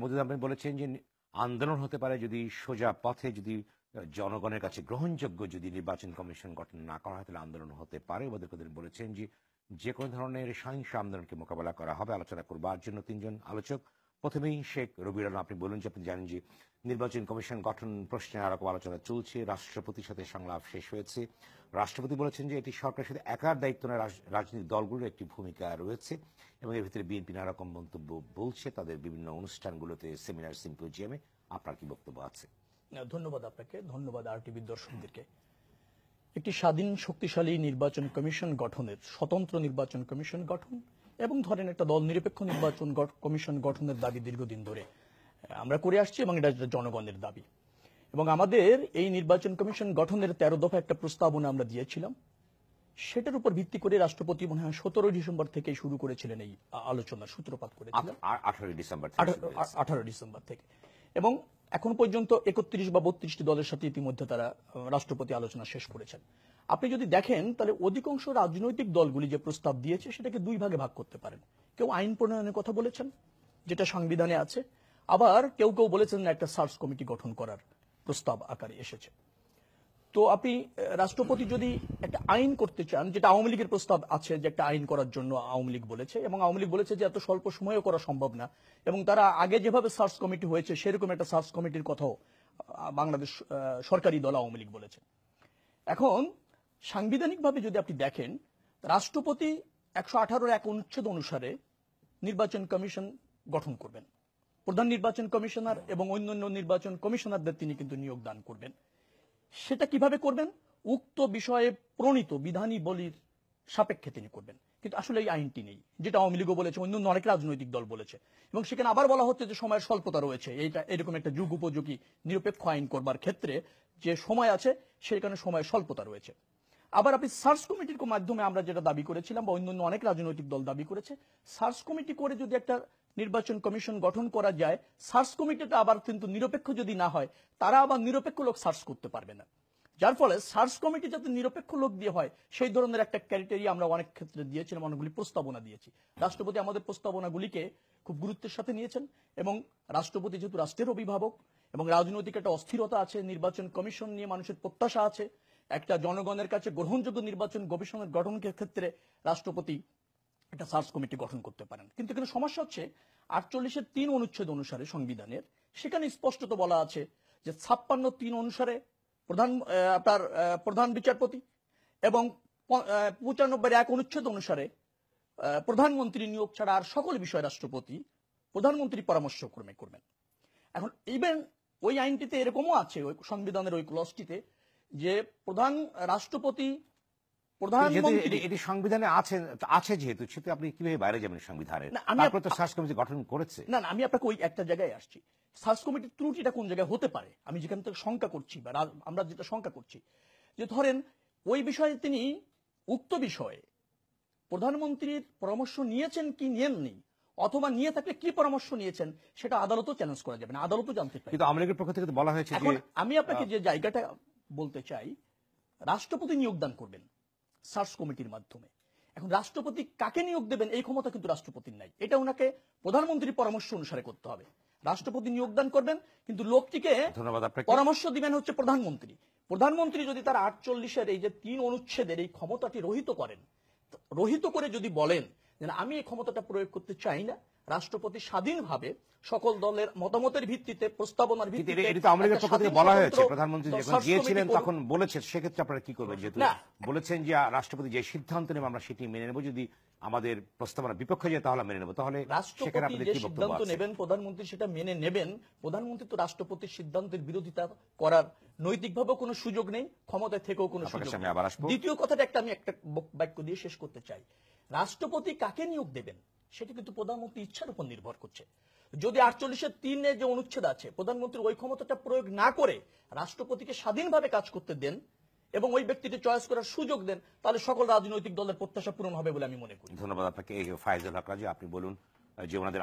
মধ্যে আপনি বলেছেন যে আন্দোলন হতে পারে যদি সোজা পথে যদি জনগণের কাছে গ্রহণযোগ্য যদি নির্বাচন কমিশন গঠন না করা হয় তাহলে আন্দোলন হতে পারে। ওদের বলেছেন যে কোনো ধরনের সহিংস আন্দোলনকে মোকাবেলা করা হবে। আলোচনা করবার জন্য তিনজন আলোচক। প্রথমেই শেখ রবিউল আলম, আপনি বলুন যে আপনি জানেন যে নির্বাচন কমিশন গঠন প্রশ্নে আরো আলোচনা চলছে, রাষ্ট্রপতির সাথে সংলাপ শেষ হয়েছে। রাষ্ট্রপতি বলেছেন যে এটি সরকারের সাথে একার দায়িত্ব নয়, রাজনৈতিক দলগুলোর একটি ভূমিকা রয়েছে এবং এর ভিতরে বিএনপি নানা রকম মন্তব্য বলছে তাদের বিভিন্ন অনুষ্ঠানগুলোতে, সেমিনার, সিম্পোজিয়ামে। আপনার কি বক্তব্য আছে? ধন্যবাদ আপনাকে, ধন্যবাদ আরটিভির দর্শকদেরকে। একটি স্বাধীন শক্তিশালী নির্বাচন কমিশন গঠনের, স্বতন্ত্র নির্বাচন কমিশন গঠন এবং ধরেন একটা দল নিরপেক্ষ নির্বাচন কমিশন গঠনের দাবি দীর্ঘদিন ধরে আমরা করে আসছি এবং এটা জনগণের দাবি। এবং আমাদের এই নির্বাচন কমিশন গঠনের 13 দফা একটা প্রস্তাবনা আমরা দিয়েছিলাম। সেটার উপর ভিত্তি করে রাষ্ট্রপতি মনে হয় 17 ডিসেম্বর থেকে শুরু করেছিলেন এই আলোচনার সূত্রপাত করেছিলেন 18 ডিসেম্বর থেকে, এবং এখন পর্যন্ত 31 বা 32টি দলের সাথে ইতিমধ্যে তারা রাষ্ট্রপতি আলোচনা শেষ করেছেন। আপনি যদি দেখেন তাহলে অধিকাংশ রাজনৈতিক দলগুলি যে প্রস্তাব দিয়েছে সেটাকে দুই ভাগে ভাগ করতে পারেন। কেউ আইন প্রণয়নের কথা বলেছেন যেটা সংবিধানে আছে, আবার কেউ কেউ বলেছেন একটা সার্চ কমিটি গঠন করার প্রস্তাব আকারে এসেছে। তো আপনি রাষ্ট্রপতি যদি একটা আইন করতে চান, যেটা আওয়ামী লীগের প্রস্তাব আছে যে একটা আইন করার জন্য আওয়ামী লীগ বলেছে, এবং আওয়ামী লীগ বলেছে যে এত স্বল্প সময়েও করা সম্ভব না, এবং তারা আগে যেভাবে সার্চ কমিটি হয়েছে সেরকম একটা সার্চ কমিটির কথাও বাংলাদেশ সরকারি দল আওয়ামী লীগ বলেছে। এখন সাংবিধানিকভাবে যদি আপনি দেখেন, রাষ্ট্রপতি 118 অনুচ্ছেদ অনুসারে নির্বাচন কমিশন গঠন করবেন। প্রধান নির্বাচন কমিশনার এবং অন্যান্য নির্বাচন কমিশনারদের তিনি কিন্তু নিয়োগ দান করবেন। সেটা কিভাবে করবেন? উক্ত বিষয়ে প্রণীত বিধানী বলির সাপেক্ষে তিনি করবেন। কিন্তু আসলে এই আইনটি নেই, যেটা আওয়ামী লীগও বলেছে, অন্যান্য অনেক রাজনৈতিক দল বলেছে, এবং সেখানে আবার বলা হচ্ছে যে সময়ের স্বল্পতা রয়েছে। এইটা এরকম একটা যুগ উপযোগী নিরপেক্ষ আইন করবার ক্ষেত্রে যে সময় আছে সেখানে সময়ের স্বল্পতা রয়েছে। আবার আপনি সার্চ কমিটির মাধ্যমে আমরা যেটা দাবি করেছিলাম বা অন্যান্য অনেক রাজনৈতিক দল দাবি করেছে, সার্চ কমিটি করে যদি একটা নির্বাচন কমিশন গঠন করা যায়, সার্চ কমিটিটা আবার কিন্তু নিরপেক্ষ যদি না হয়, তারা আবার নিরপেক্ষ লোক সার্চ করতে পারবে না। যার ফলে সার্চ কমিটি যাতে নিরপেক্ষ লোক দিয়ে হয় সেই ধরনের একটা ক্রাইটেরিয়া আমরা অনেক ক্ষেত্রে দিয়েছিলাম, অনেকগুলি প্রস্তাবনা দিয়েছি। রাষ্ট্রপতি আমাদের প্রস্তাবনাগুলিকে খুব গুরুত্বের সাথে নিয়েছেন, এবং রাষ্ট্রপতি যেহেতু রাষ্ট্রের অভিভাবক এবং রাজনৈতিক একটা অস্থিরতা আছে, নির্বাচন কমিশন নিয়ে মানুষের প্রত্যাশা আছে, একটা জনগণের কাছে গ্রহণযোগ্য নির্বাচন কমিশনের গঠনের ক্ষেত্রে রাষ্ট্রপতি একটা সার্চ কমিটি গঠন করতে পারেন। কিন্তু এখানে সমস্যা হচ্ছে 48 অনুচ্ছেদ অনুসারে সংবিধানের, সেখানে স্পষ্টত বলা আছে যে 56 অনুসারে প্রধান বিচারপতি এবং 95 অনুচ্ছেদ অনুসারে প্রধানমন্ত্রী নিয়োগ ছাড়া আর সকল বিষয় রাষ্ট্রপতি প্রধানমন্ত্রী পরামর্শ ক্রমে করবেন। এখন ইভেন ওই আইনটিতে এরকমও আছে, ওই সংবিধানের ওই ক্লজটিতে, যে রাষ্ট্রপতি এটি সংবিধানে আছে যেহেতু, সেটা আপনি কিভাবে বাইরে যাবেন সংবিধানের? তারপরে তো সার্চ কমিটি গঠন করেছে। না, আমি আপনাকে ওই একটা জায়গায় আসছি। সার্চ কমিটির ত্রুটিটা কোন জায়গায় হতে পারে আমি যেখান থেকে শঙ্কা করছি, বা আমরা যেটা শঙ্কা করছি, যে ধরেন ওই বিষয়ে তিনি উক্ত বিষয়ে প্রধানমন্ত্রীর পরামর্শ নিয়েছেন কি নিয়েননি, অথবা নিয়ে থাকলে কি পরামর্শ নিয়েছেন, সেটা আদালতও চ্যালেঞ্জ করা যাবে না, আদালতও জানতে পারে। কিন্তু আওয়ামী লীগের পক্ষ থেকে বলা হয়েছে যে, আমি আপনাকে যে জায়গাটা বলতে চাই, রাষ্ট্রপতি নিয়োগদান করবেন সার্চ কমিটির মাধ্যমে। এখন রাষ্ট্রপতি কাকে নিয়োগ দেবেন এই ক্ষমতা কিন্তু রাষ্ট্রপতির নাই, এটা ওনাকে প্রধানমন্ত্রীর পরামর্শ অনুসারে করতে হবে। রাষ্ট্রপতি নিয়োগদান করবেন, কিন্তু লোকটিকে পরামর্শ দিবেন হচ্ছে প্রধানমন্ত্রী। প্রধানমন্ত্রী যদি তার 48 এই যে 3 অনুচ্ছেদের এই ক্ষমতাটি রহিত করে যদি বলেন যে আমি এই ক্ষমতাটা প্রয়োগ করতে চাই না, রাষ্ট্রপতি স্বাধীনভাবে সকল দলের মতামতের ভিত্তিতে, প্রস্তাবনার ভিত্তিতে, এটা আওয়ামী লীগের পক্ষ থেকে বলা হয়েছে, প্রধানমন্ত্রী যখন গিয়েছিলেন তখন বলেছেন, সেক্ষেত্রে আপনারা কি করবেন? যেহেতু বলেছেন যে রাষ্ট্রপতি যে সিদ্ধান্ত নেবে আমরা সেটি মেনে নেব, যদি আমাদের প্রস্তাবনার বিপক্ষে যায় তাহলে মেনে নেব, তাহলে রাষ্ট্রপতি যে সিদ্ধান্ত নেবেন প্রধানমন্ত্রী সেটা মেনে নেবেন। প্রধানমন্ত্রী তো রাষ্ট্রপতির সিদ্ধান্তের বিরোধিতা করার নৈতিকভাবে কোনো সুযোগ নেই, ক্ষমতায় থেকেও কোনো সুযোগ নেই। দ্বিতীয় কথাটা আমি একটা বাক্য দিয়ে শেষ করতে চাই। রাষ্ট্রপতি কাকে নিয়োগ দেবেন সেটা কিন্তু প্রধানমন্ত্রী ইচ্ছার উপর নির্ভর করছে। যদি 48 যে অনুচ্ছেদ আছে, প্রধানমন্ত্রী ওই ক্ষমতাটা প্রয়োগ না করে রাষ্ট্রপতিকে স্বাধীনভাবে কাজ করতে দেন এবং ওই ব্যক্তিকে চয়েস করার সুযোগ দেন, তাহলে সকল রাজনৈতিক দলের প্রত্যাশা পূরণ হবে বলে আমি মনে করি। ধন্যবাদ আপনাকে। ফায়জুল হক রাজু, আপনি বলুন যে ওনাদের